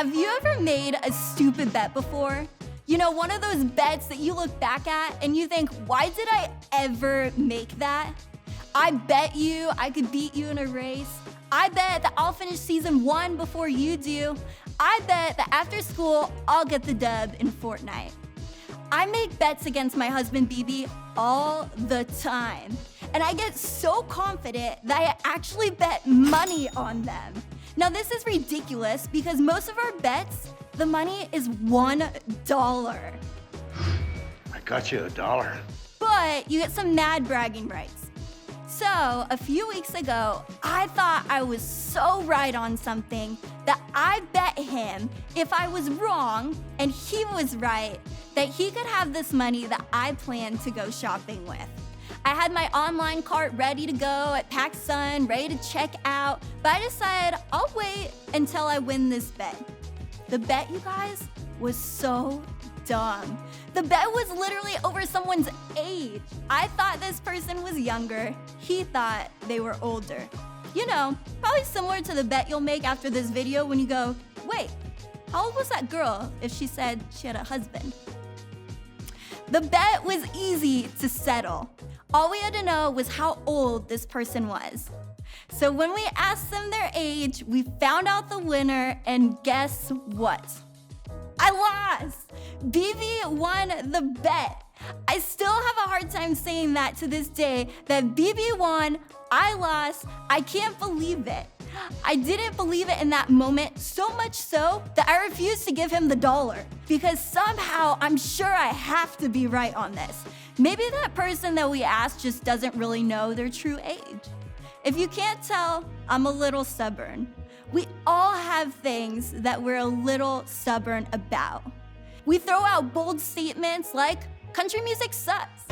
Have you ever made a stupid bet before? You know, one of those bets that you look back at and you think, why did I ever make that? I bet you I could beat you in a race. I bet that I'll finish season 1 before you do. I bet that after school, I'll get the dub in Fortnite. I make bets against my husband, BB, all the time. And I get so confident that I actually bet money on them. Now, this is ridiculous because most of our bets, the money is $1. I got you $1. But you get some mad bragging rights. So, a few weeks ago, I thought I was so right on something that I bet him if I was wrong and he was right, that he could have this money that I planned to go shopping with. I had my online cart ready to go at PacSun, ready to check out, but I decided I'll wait until I win this bet. The bet, you guys, was so dumb. The bet was literally over someone's age. I thought this person was younger. He thought they were older. You know, probably similar to the bet you'll make after this video when you go, wait, how old was that girl if she said she had a husband? The bet was easy to settle. All we had to know was how old this person was. So when we asked them their age, we found out the winner, and guess what? I lost! BB won the bet. I still have a hard time saying that to this day, that BB won, I lost, I can't believe it. I didn't believe it in that moment, so much so that I refused to give him the $1 because somehow I'm sure I have to be right on this. Maybe that person that we asked just doesn't really know their true age. If you can't tell, I'm a little stubborn. We all have things that we're a little stubborn about. We throw out bold statements like, country music sucks.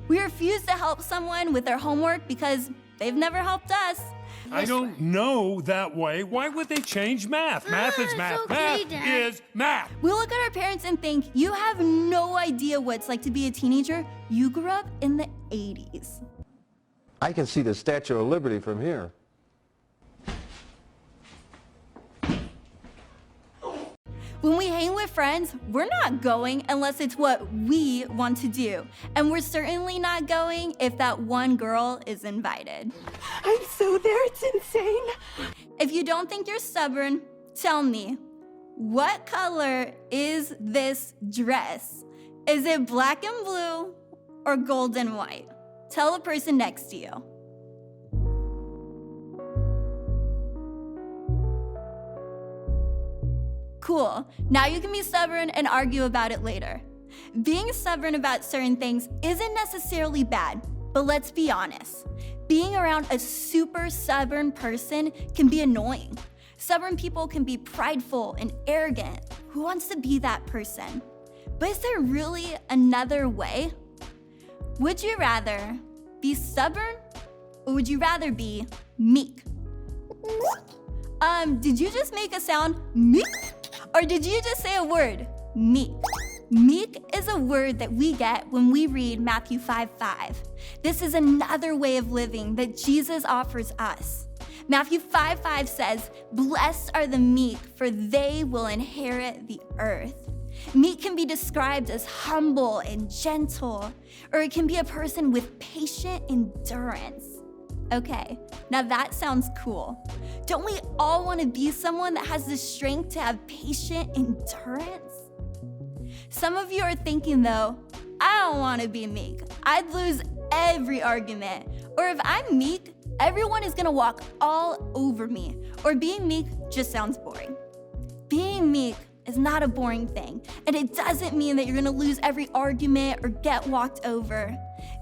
We refuse to help someone with their homework because they've never helped us. I don't know that way. Why would they change math? Math is math. Okay, Math Dad. is math. We look at our parents and think, you have no idea what it's like to be a teenager. You grew up in the 80s. I can see the Statue of Liberty from here. When we hang with friends, we're not going unless it's what we want to do. And we're certainly not going if that one girl is invited. I'm so there, it's insane. If you don't think you're stubborn, tell me, what color is this dress? Is it black and blue or gold and white? Tell the person next to you. Cool, now you can be stubborn and argue about it later. Being stubborn about certain things isn't necessarily bad, but let's be honest. Being around a super stubborn person can be annoying. Stubborn people can be prideful and arrogant. Who wants to be that person? But is there really another way? Would you rather be stubborn or would you rather be meek? Did you just make a sound meek? Or did you just say a word, meek? Meek is a word that we get when we read Matthew 5:5. This is another way of living that Jesus offers us. Matthew 5:5 says, "Blessed are the meek, for they will inherit the earth." Meek can be described as humble and gentle, or it can be a person with patient endurance. Okay, now that sounds cool. Don't we all want to be someone that has the strength to have patient endurance? Some of you are thinking though, I don't want to be meek. I'd lose every argument. Or if I'm meek, everyone is gonna walk all over me. Or being meek just sounds boring. Being meek is not a boring thing, and it doesn't mean that you're gonna lose every argument or get walked over.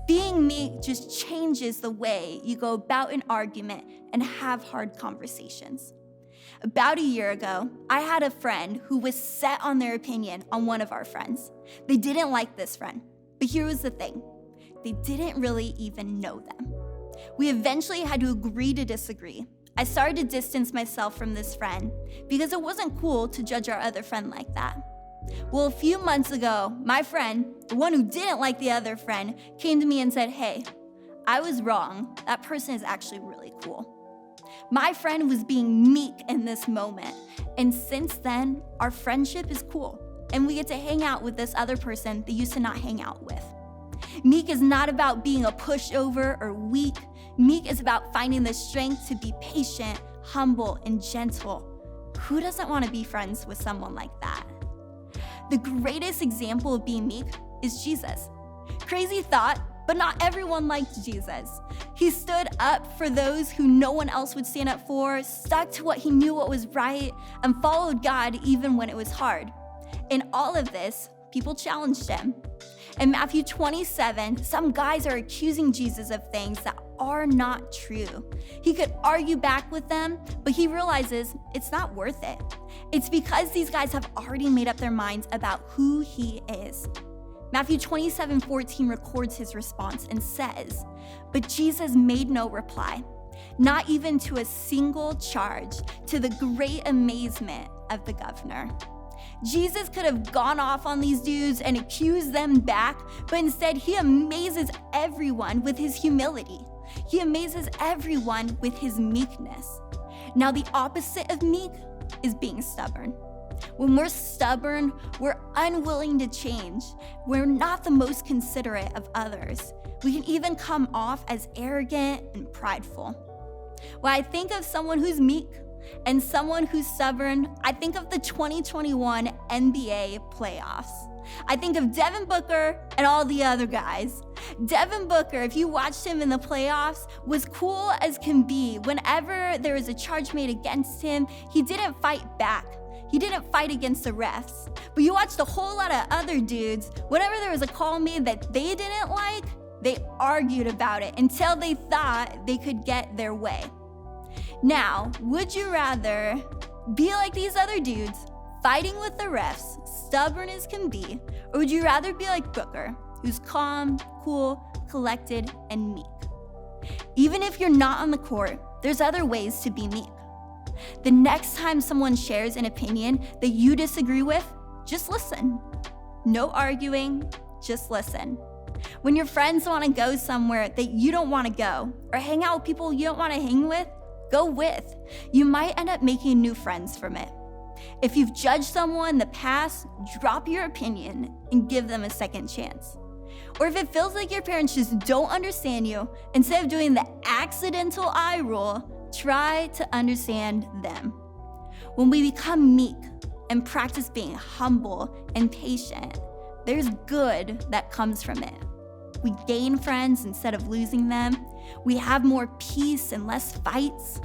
Being meek just changes the way you go about an argument and have hard conversations. About a year ago, I had a friend who was set on their opinion on one of our friends. They didn't like this friend, but here was the thing. They didn't really even know them. We eventually had to agree to disagree. I started to distance myself from this friend because it wasn't cool to judge our other friend like that. Well, a few months ago, my friend, the one who didn't like the other friend, came to me and said, "Hey, I was wrong. That person is actually really cool." My friend was being meek in this moment. And since then, our friendship is cool. And we get to hang out with this other person they used to not hang out with. Meek is not about being a pushover or weak. Meek is about finding the strength to be patient, humble, and gentle. Who doesn't want to be friends with someone like that? The greatest example of being meek is Jesus. Crazy thought, but not everyone liked Jesus. He stood up for those who no one else would stand up for, stuck to what he knew what was right, and followed God even when it was hard. In all of this, people challenged him. In Matthew 27, some guys are accusing Jesus of things that are not true. He could argue back with them, but he realizes it's not worth it. It's because these guys have already made up their minds about who he is. Matthew 27:14 records his response and says, "But Jesus made no reply, not even to a single charge, to the great amazement of the governor." Jesus could have gone off on these dudes and accused them back, but instead he amazes everyone with his humility. He amazes everyone with his meekness. Now, the opposite of meek is being stubborn. When we're stubborn, we're unwilling to change. We're not the most considerate of others. We can even come off as arrogant and prideful. When I think of someone who's meek and someone who's stubborn, I think of the 2021 NBA playoffs. I think of Devin Booker and all the other guys. Devin Booker, if you watched him in the playoffs, was cool as can be. Whenever there was a charge made against him, he didn't fight back. He didn't fight against the refs. But you watched a whole lot of other dudes, whenever there was a call made that they didn't like, they argued about it until they thought they could get their way. Now, would you rather be like these other dudes, fighting with the refs, stubborn as can be, or would you rather be like Booker, who's calm, cool, collected, and meek? Even if you're not on the court, there's other ways to be meek. The next time someone shares an opinion that you disagree with, just listen. No arguing, just listen. When your friends want to go somewhere that you don't want to go, or hang out with people you don't want to hang with, go with. You might end up making new friends from it. If you've judged someone in the past, drop your opinion and give them a second chance. Or if it feels like your parents just don't understand you, instead of doing the accidental eye roll, try to understand them. When we become meek and practice being humble and patient, there's good that comes from it. We gain friends instead of losing them. We have more peace and less fights.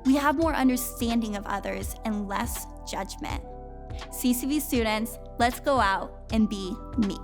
We have more understanding of others and less judgment. CCV students, let's go out and be meek.